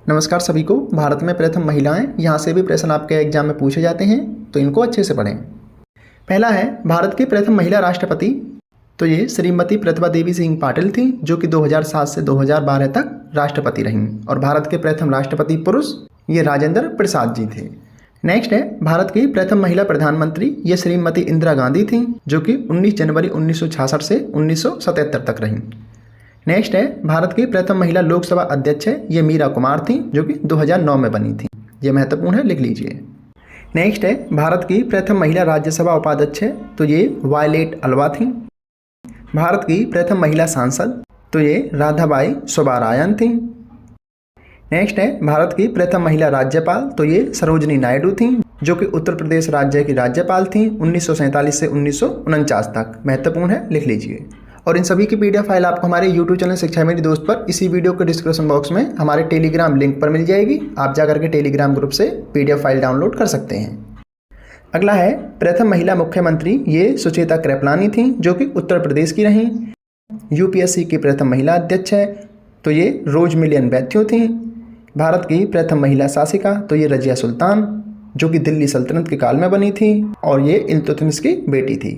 नमस्कार सभी को। भारत में प्रथम महिलाएं, यहाँ से भी प्रश्न आपके एग्जाम में पूछे जाते हैं, तो इनको अच्छे से पढ़ें। पहला है, भारत की प्रथम महिला राष्ट्रपति, तो ये श्रीमती प्रतिभा देवी सिंह पाटिल थी, जो कि 2007 से 2012 तक राष्ट्रपति रहीं। और भारत के प्रथम राष्ट्रपति पुरुष ये राजेंद्र प्रसाद जी थे। नेक्स्ट है, भारत की प्रथम महिला प्रधानमंत्री ये श्रीमती इंदिरा गांधी थी, जो कि 19 जनवरी 1966 से 1977 तक रहीं। नेक्स्ट है, भारत की प्रथम महिला लोकसभा अध्यक्ष है ये मीरा कुमार थी, जो कि 2009 में बनी थी। ये महत्वपूर्ण है, लिख लीजिए। नेक्स्ट है, भारत की प्रथम महिला राज्यसभा उपाध्यक्ष है, तो ये वायलेट अलवा थी। भारत की प्रथम महिला सांसद, तो ये राधाबाई सुब्बारायन थी। नेक्स्ट है, भारत की प्रथम महिला राज्यपाल, तो ये सरोजनी नायडू थी, जो कि उत्तर प्रदेश राज्य की राज्यपाल थी 1947 से 1949 तक। महत्वपूर्ण है, लिख लीजिए। और इन सभी की पीडीएफ फाइल आपको हमारे यूट्यूब चैनल शिक्षा मेरी दोस्त पर इसी वीडियो के डिस्क्रिप्शन बॉक्स में हमारे टेलीग्राम लिंक पर मिल जाएगी। आप जाकर के टेलीग्राम ग्रुप से पीडीएफ फाइल डाउनलोड कर सकते हैं। अगला है, प्रथम महिला मुख्यमंत्री ये सुचेता कृपलानी थी, जो कि उत्तर प्रदेश की रहीं। यूपीएससी की प्रथम महिला अध्यक्ष है, तो ये रोज मिलियन बैथ्यू थी। भारत की प्रथम महिला शासिका, तो ये रजिया सुल्तान, जो कि दिल्ली सल्तनत के काल में बनी थी, और ये इल्तुतमिश की बेटी थी।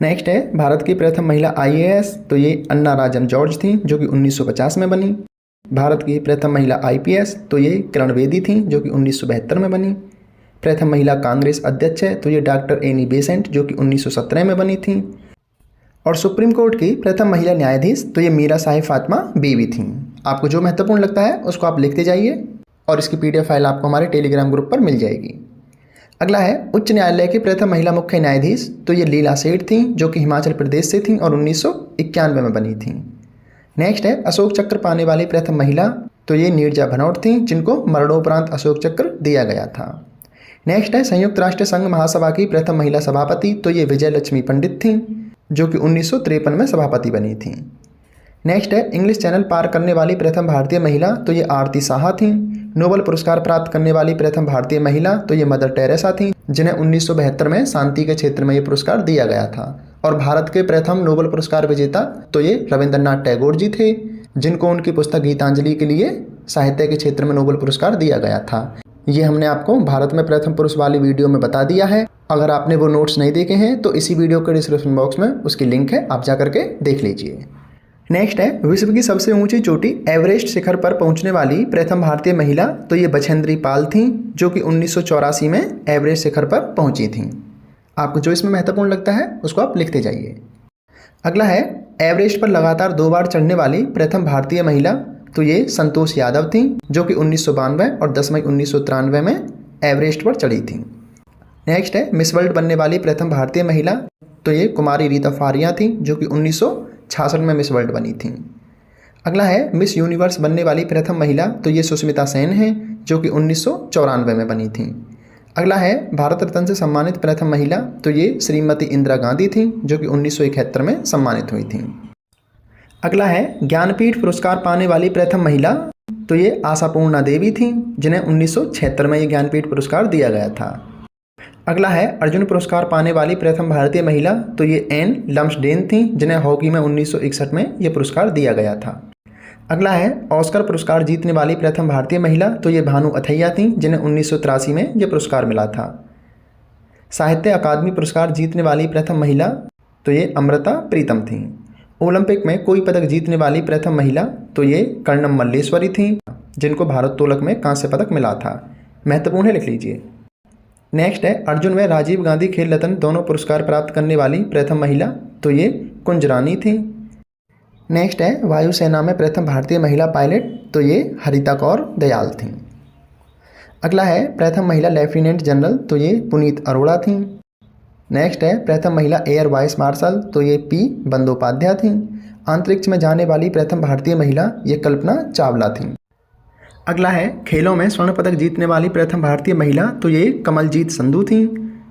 नेक्स्ट है, भारत की प्रथम महिला आईएएस, तो ये अन्ना राजन जॉर्ज थी, जो कि 1950 में बनी। भारत की प्रथम महिला आईपीएस, तो ये किरण बेदी थी, जो कि 1972 में बनी। प्रथम महिला कांग्रेस अध्यक्ष है, तो ये डॉक्टर एनी बेसेंट, जो कि 1917 में बनी थी। और सुप्रीम कोर्ट की प्रथम महिला न्यायाधीश, तो ये मीरा साहिब फातिमा बीवी थी। आपको जो महत्वपूर्ण लगता है उसको आप लिखते जाइए, और इसकी पीडीएफ फाइल आपको हमारे टेलीग्राम ग्रुप पर मिल जाएगी। अगला है, उच्च न्यायालय की प्रथम महिला मुख्य न्यायाधीश, तो ये लीला सेठ थी, जो कि हिमाचल प्रदेश से थी और 1991 में बनी थी। नेक्स्ट है, अशोक चक्र पाने वाली प्रथम महिला, तो ये नीरजा भनोट थी, जिनको मरणोपरांत अशोक चक्र दिया गया था। नेक्स्ट है, संयुक्त राष्ट्र संघ महासभा की प्रथम महिला सभापति, तो ये विजय लक्ष्मी पंडित थी, जो कि 1953 में सभापति बनी थी। नेक्स्ट है, इंग्लिश चैनल पार करने वाली प्रथम भारतीय महिला, तो ये आरती साहा थी। नोबेल पुरस्कार प्राप्त करने वाली प्रथम भारतीय महिला, तो ये मदर टेरेसा थी, जिन्हें 1972 में शांति के क्षेत्र में ये पुरस्कार दिया गया था। और भारत के प्रथम नोबेल पुरस्कार विजेता, तो ये रविंद्रनाथ टैगोर जी थे, जिनको उनकी पुस्तक गीतांजलि के लिए साहित्य के क्षेत्र में नोबेल पुरस्कार दिया गया था। ये हमने आपको भारत में प्रथम पुरुष वाली वीडियो में बता दिया है। अगर आपने वो नोट्स नहीं देखे हैं तो इसी वीडियो के डिस्क्रिप्शन बॉक्स में उसकी लिंक है, आप जाकर के देख लीजिए। नेक्स्ट है, विश्व की सबसे ऊंची चोटी एवरेस्ट शिखर पर पहुंचने वाली प्रथम भारतीय महिला, तो ये बछेंद्री पाल थी, जो कि 1984 में एवरेस्ट शिखर पर पहुंची थी। आपको जो इसमें महत्वपूर्ण लगता है उसको आप लिखते जाइए। अगला है, एवरेस्ट पर लगातार 2 बार चढ़ने वाली प्रथम भारतीय महिला, तो ये संतोष यादव थी, जो कि 1992 और 10 मई 1993 में एवरेस्ट पर चढ़ी थी। नेक्स्ट है, मिस वर्ल्ड बनने वाली प्रथम भारतीय महिला, तो ये कुमारी रीता फारिया थी, जो कि 1966 में मिस वर्ल्ड बनी थी। अगला है, मिस यूनिवर्स बनने वाली प्रथम महिला, तो ये सुष्मिता सेन है, जो कि 1994 में बनी थी। अगला है, भारत रत्न से सम्मानित प्रथम महिला, तो ये श्रीमती इंदिरा गांधी थी, जो कि 1971 में सम्मानित हुई थी। अगला है, ज्ञानपीठ पुरस्कार पाने वाली प्रथम महिला, तो ये आशापूर्णा देवी थी, जिन्हें 1976 में ये ज्ञानपीठ पुरस्कार दिया गया था। अगला है, अर्जुन पुरस्कार पाने वाली प्रथम भारतीय महिला, तो ये एन लम्सडेन थी, जिन्हें हॉकी में 1961 में ये पुरस्कार दिया गया था। अगला है, ऑस्कर पुरस्कार जीतने वाली प्रथम भारतीय महिला, तो ये भानु अथैया थी, जिन्हें 1983 में ये पुरस्कार मिला था। साहित्य अकादमी पुरस्कार जीतने वाली प्रथम महिला, तो ये अमृता प्रीतम थी। ओलंपिक में कोई पदक जीतने वाली प्रथम महिला, तो ये कर्णम मल्लेश्वरी थी, जिनको भारोत्तोलक में कांस्य पदक मिला था। महत्वपूर्ण है, लिख लीजिए। नेक्स्ट है, अर्जुन व राजीव गांधी खेल रत्न दोनों पुरस्कार प्राप्त करने वाली प्रथम महिला, तो ये कुंज रानी थी। नेक्स्ट है, वायुसेना में प्रथम भारतीय महिला पायलट, तो ये हरिता कौर दयाल थी। अगला है, प्रथम महिला लेफ्टिनेंट जनरल, तो ये पुनीत अरोड़ा थी। नेक्स्ट है, प्रथम महिला एयर वाइस मार्शल, तो ये पी बंदोपाध्याय थी। अंतरिक्ष में जाने वाली प्रथम भारतीय महिला, ये कल्पना चावला थी। अगला है, खेलों में स्वर्ण पदक जीतने वाली प्रथम भारतीय महिला, तो ये कमलजीत संधू थी।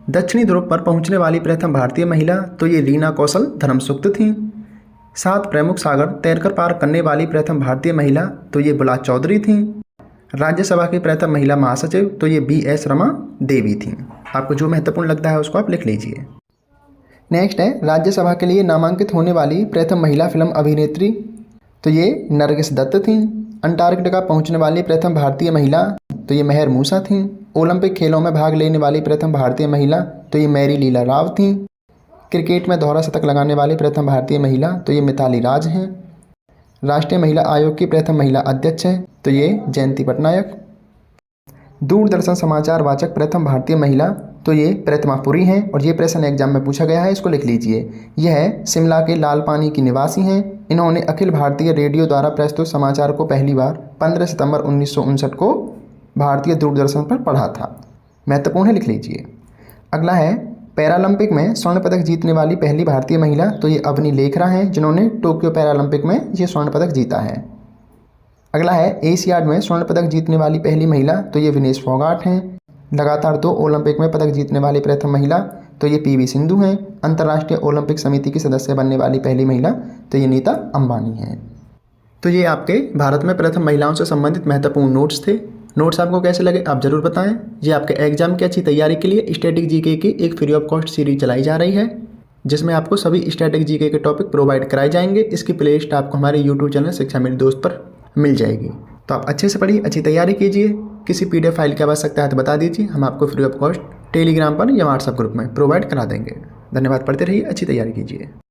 दक्षिणी ध्रुव पर पहुंचने वाली प्रथम भारतीय महिला, तो ये रीना कौशल धर्मसुक्त थी। 7 प्रमुख सागर तैरकर पार करने वाली प्रथम भारतीय महिला, तो ये बुला चौधरी थी। राज्यसभा की प्रथम महिला महासचिव, तो ये BS रमा देवी थी। आपको जो महत्वपूर्ण लगता है उसको आप लिख लीजिए। नेक्स्ट है, राज्यसभा के लिए नामांकित होने वाली प्रथम महिला फिल्म अभिनेत्री, तो ये नरगिस दत्त थी। अंटार्कटिका पहुंचने वाली प्रथम भारतीय महिला, तो ये मेहर मूसा थी। ओलंपिक खेलों में भाग लेने वाली प्रथम भारतीय महिला, तो ये मैरी लीला राव थी। क्रिकेट में दोहरा शतक लगाने वाली प्रथम भारतीय महिला, तो ये मिताली राज हैं। राष्ट्रीय महिला आयोग की प्रथम महिला अध्यक्ष हैं, तो ये जयंती पटनायक। दूरदर्शन समाचार वाचक प्रथम भारतीय महिला, तो ये प्रतिमा पुरी हैं और ये प्रश्न एग्जाम में पूछा गया है, इसको लिख लीजिए। यह शिमला के लाल पानी की निवासी हैं। इन्होंने अखिल भारतीय रेडियो द्वारा प्रस्तुत समाचार को पहली बार 15 सितंबर 1959 को भारतीय दूरदर्शन पर पढ़ा था। महत्वपूर्ण है, लिख लीजिए। अगला है पैरालंपिक में स्वर्ण पदक जीतने वाली पहली भारतीय महिला, तो ये अवनी लेखरा हैं, जिन्होंने टोक्यो पैरालंपिक में ये स्वर्ण पदक जीता है। अगला है एशियाड में स्वर्ण पदक जीतने वाली पहली महिला, तो ये विनेश फोगाट हैं। लगातार 2 ओलंपिक में पदक जीतने वाली प्रथम महिला, तो ये पीवी सिंधु हैं। अंतर्राष्ट्रीय ओलंपिक समिति की सदस्य बनने वाली पहली महिला, तो ये नीता अंबानी हैं। तो ये आपके भारत में प्रथम महिलाओं से संबंधित महत्वपूर्ण नोट्स थे। नोट्स आपको कैसे लगे आप ज़रूर बताएं। ये आपके एग्जाम की अच्छी तैयारी के लिए स्टैटिक जीके की एक फ्री ऑफ कॉस्ट सीरीज चलाई जा रही है, जिसमें आपको सभी स्टैटिक जीके के टॉपिक प्रोवाइड कराए जाएंगे। इसकी प्लेलिस्ट आपको हमारे यूट्यूब चैनल शिक्षा मेरे दोस्त पर मिल जाएगी। तो आप अच्छे से पढ़िए, अच्छी तैयारी कीजिए। किसी PDF फाइल की आवश्यकता है तो बता दीजिए, हम आपको फ्री ऑफ कॉस्ट टेलीग्राम पर या व्हाट्सएप ग्रुप में प्रोवाइड करा देंगे। धन्यवाद। पढ़ते रहिए, अच्छी तैयारी कीजिए।